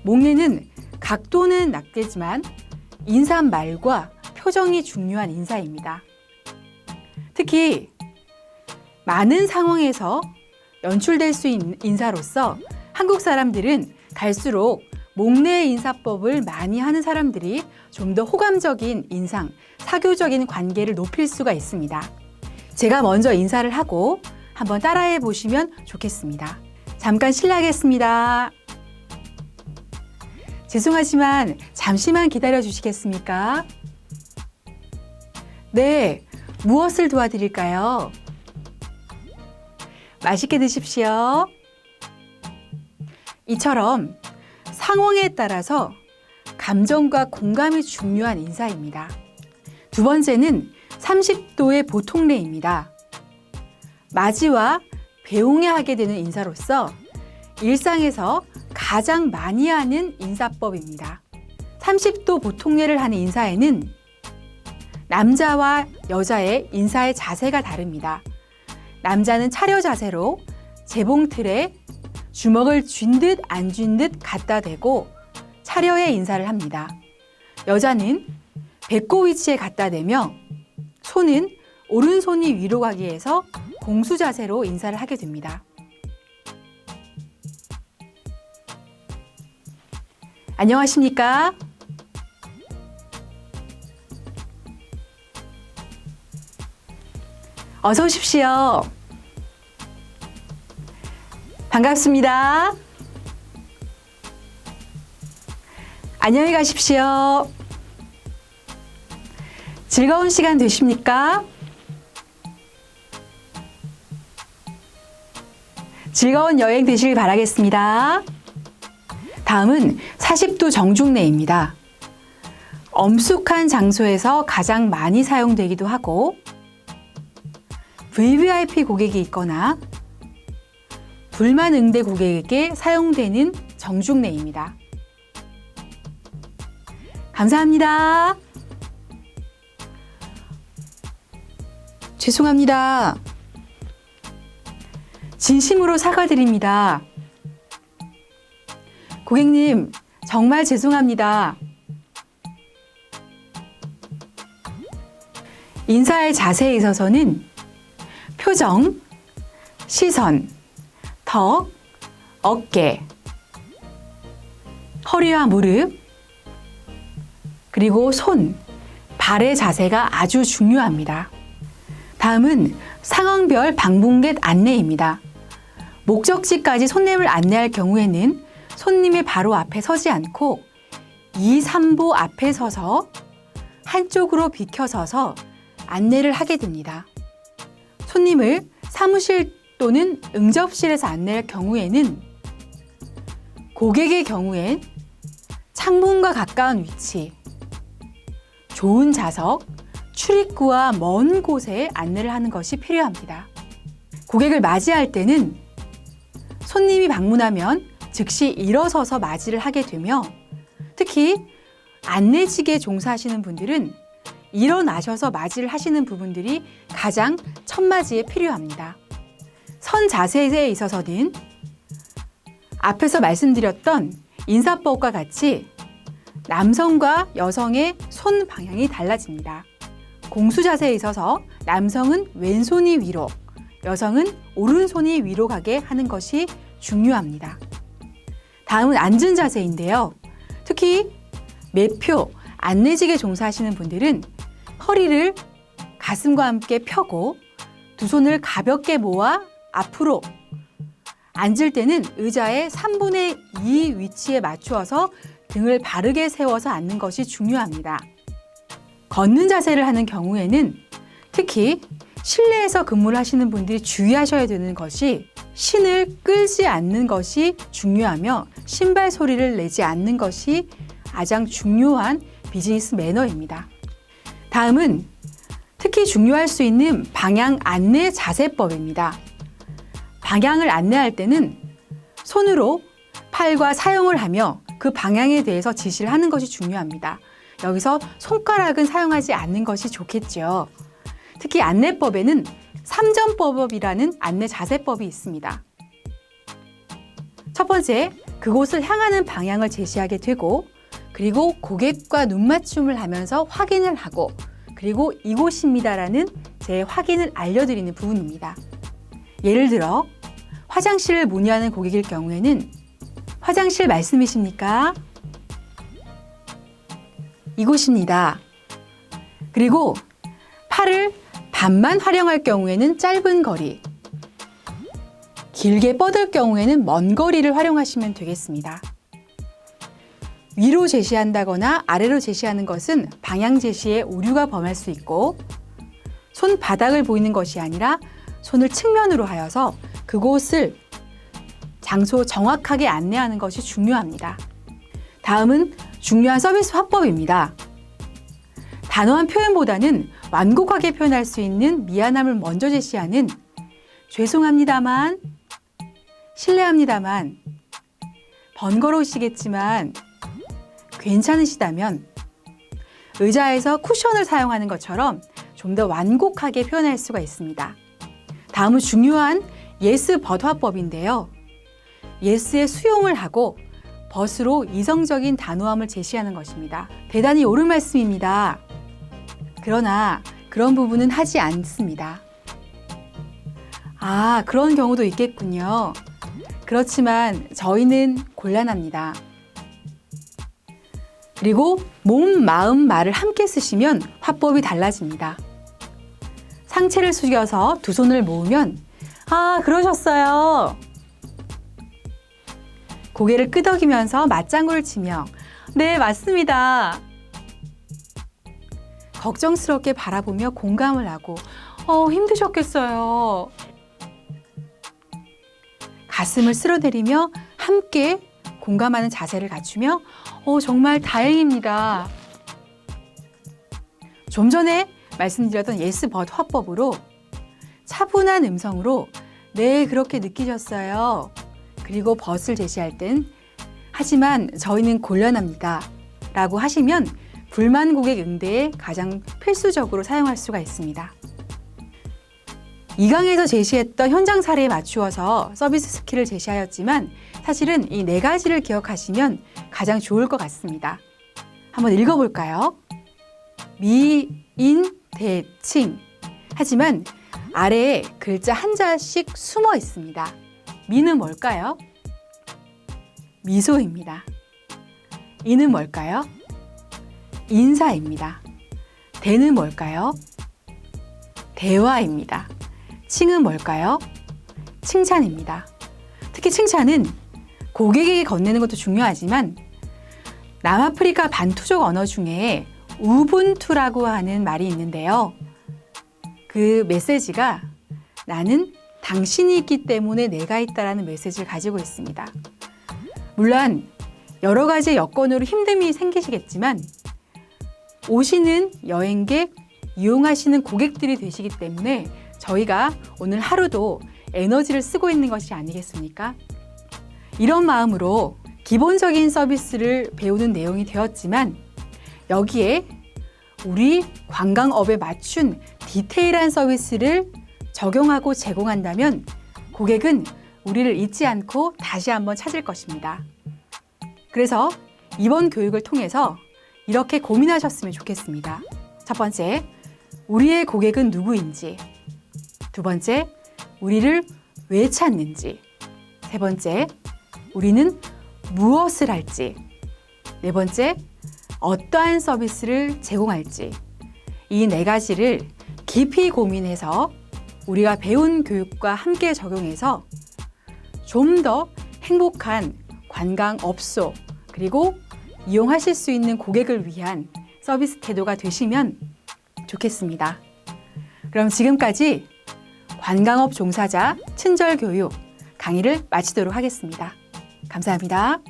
목례는 각도는 낮겠지만 인사말과 표정이 중요한 인사입니다. 특히 많은 상황에서 연출될 수 있는 인사로서 한국 사람들은 갈수록 목례 인사법을 많이 하는 사람들이 좀 더 호감적인 인상, 사교적인 관계를 높일 수가 있습니다. 제가 먼저 인사를 하고 한번 따라해 보시면 좋겠습니다. 잠깐 실례하겠습니다. 죄송하지만 잠시만 기다려 주시겠습니까? 네, 무엇을 도와드릴까요? 맛있게 드십시오. 이처럼 상황에 따라서 감정과 공감이 중요한 인사입니다. 두 번째는 30도의 보통례입니다. 맞이와 배웅에 하게 되는 인사로서 일상에서 가장 많이 하는 인사법입니다. 30도 보통례를 하는 인사에는 남자와 여자의 인사의 자세가 다릅니다. 남자는 차려 자세로 재봉틀에 주먹을 쥔 듯 안 쥔 듯 갖다 대고 차려의 인사를 합니다. 여자는 배꼽 위치에 갖다 대며 손은 오른손이 위로 가기 위해서 공수 자세로 인사를 하게 됩니다. 안녕하십니까? 어서 오십시오. 반갑습니다. 안녕히 가십시오. 즐거운 시간 되십니까? 즐거운 여행 되시길 바라겠습니다. 다음은 40도 정중례입니다. 엄숙한 장소에서 가장 많이 사용되기도 하고 VVIP 고객이 있거나 불만 응대 고객에게 사용되는 정중례입니다. 감사합니다. 죄송합니다. 진심으로 사과드립니다. 고객님, 정말 죄송합니다. 인사의 자세에 있어서는 표정, 시선, 턱, 어깨, 허리와 무릎, 그리고 손, 발의 자세가 아주 중요합니다. 다음은 상황별 방문객 안내입니다. 목적지까지 손님을 안내할 경우에는 손님의 바로 앞에 서지 않고 2, 3보 앞에 서서 한쪽으로 비켜서서 안내를 하게 됩니다. 손님을 사무실 또는 응접실에서 안내할 경우에는 고객의 경우엔 창문과 가까운 위치, 좋은 좌석, 출입구와 먼 곳에 안내를 하는 것이 필요합니다. 고객을 맞이할 때는 손님이 방문하면 즉시 일어서서 맞이를 하게 되며 특히 안내직에 종사하시는 분들은 일어나셔서 맞이를 하시는 부분들이 가장 첫 맞이에 필요합니다. 선 자세에 있어서는 앞에서 말씀드렸던 인사법과 같이 남성과 여성의 손 방향이 달라집니다. 공수 자세에 있어서 남성은 왼손이 위로, 여성은 오른손이 위로 가게 하는 것이 중요합니다. 다음은 앉은 자세인데요. 특히 매표, 안내직에 종사하시는 분들은 허리를 가슴과 함께 펴고 두 손을 가볍게 모아 앞으로 앉을 때는 의자의 3분의 2 위치에 맞추어서 등을 바르게 세워서 앉는 것이 중요합니다. 걷는 자세를 하는 경우에는 특히 실내에서 근무를 하시는 분들이 주의하셔야 되는 것이 신을 끌지 않는 것이 중요하며 신발 소리를 내지 않는 것이 가장 중요한 비즈니스 매너입니다. 다음은 특히 중요할 수 있는 방향 안내 자세법입니다. 방향을 안내할 때는 손으로 팔과 사용을 하며 그 방향에 대해서 지시를 하는 것이 중요합니다. 여기서 손가락은 사용하지 않는 것이 좋겠죠. 특히 안내법에는 3점법이라는 안내 자세법이 있습니다. 첫 번째, 그곳을 향하는 방향을 제시하게 되고 그리고 고객과 눈맞춤을 하면서 확인을 하고 그리고 이곳입니다라는 제 확인을 알려드리는 부분입니다. 예를 들어 화장실을 문의하는 고객일 경우에는 화장실 말씀이십니까? 이곳입니다. 그리고 팔을 반만 활용할 경우에는 짧은 거리, 길게 뻗을 경우에는 먼 거리를 활용하시면 되겠습니다. 위로 제시한다거나 아래로 제시하는 것은 방향 제시에 오류가 범할 수 있고 손바닥을 보이는 것이 아니라 손을 측면으로 하여서 그곳을 장소 정확하게 안내하는 것이 중요합니다. 다음은 중요한 서비스 화법입니다. 단호한 표현보다는 완곡하게 표현할 수 있는 미안함을 먼저 제시하는 죄송합니다만, 실례합니다만, 번거로우시겠지만 괜찮으시다면 의자에서 쿠션을 사용하는 것처럼 좀 더 완곡하게 표현할 수가 있습니다. 다음은 중요한 yes but 화법인데요. yes에 수용을 하고 but으로 이성적인 단호함을 제시하는 것입니다. 대단히 옳은 말씀입니다. 그러나 그런 부분은 하지 않습니다. 아, 그런 경우도 있겠군요. 그렇지만 저희는 곤란합니다. 그리고 몸, 마음, 말을 함께 쓰시면 화법이 달라집니다. 상체를 숙여서 두 손을 모으면 아, 그러셨어요. 고개를 끄덕이면서 맞장구를 치며 네, 맞습니다. 걱정스럽게 바라보며 공감을 하고 힘드셨겠어요. 가슴을 쓸어내리며 함께 공감하는 자세를 갖추며 정말 다행입니다. 좀 전에 말씀드렸던 yes but 화법으로 차분한 음성으로 네, 그렇게 느끼셨어요. 그리고 but을 제시할 땐 하지만 저희는 곤란합니다 라고 하시면 불만 고객 응대에 가장 필수적으로 사용할 수가 있습니다. 2강에서 제시했던 현장 사례에 맞추어서 서비스 스킬을 제시하였지만 사실은 이 4가지를 기억하시면 가장 좋을 것 같습니다. 한번 읽어볼까요? 미, 인, 대, 칭. 하지만 아래에 글자 한자씩 숨어 있습니다. 미는 뭘까요? 미소입니다. 이는 뭘까요? 인사입니다. 대는 뭘까요? 대화입니다. 칭은 뭘까요? 칭찬입니다. 특히 칭찬은 고객에게 건네는 것도 중요하지만 남아프리카 반투족 언어 중에 우분투라고 하는 말이 있는데요. 그 메시지가 나는 당신이 있기 때문에 내가 있다라는 메시지를 가지고 있습니다. 물론 여러 가지 여건으로 힘듦이 생기시겠지만 오시는 여행객, 이용하시는 고객들이 되시기 때문에 저희가 오늘 하루도 에너지를 쓰고 있는 것이 아니겠습니까? 이런 마음으로 기본적인 서비스를 배우는 내용이 되었지만 여기에 우리 관광업에 맞춘 디테일한 서비스를 적용하고 제공한다면 고객은 우리를 잊지 않고 다시 한번 찾을 것입니다. 그래서 이번 교육을 통해서 이렇게 고민하셨으면 좋겠습니다. 첫 번째, 우리의 고객은 누구인지. 두 번째, 우리를 왜 찾는지. 세 번째, 우리는 무엇을 할지. 네 번째, 어떠한 서비스를 제공할지. 이 네 가지를 깊이 고민해서 우리가 배운 교육과 함께 적용해서 좀 더 행복한 관광업소 그리고 이용하실 수 있는 고객을 위한 서비스 태도가 되시면 좋겠습니다. 그럼 지금까지 관광업 종사자 친절교육 강의를 마치도록 하겠습니다. 감사합니다.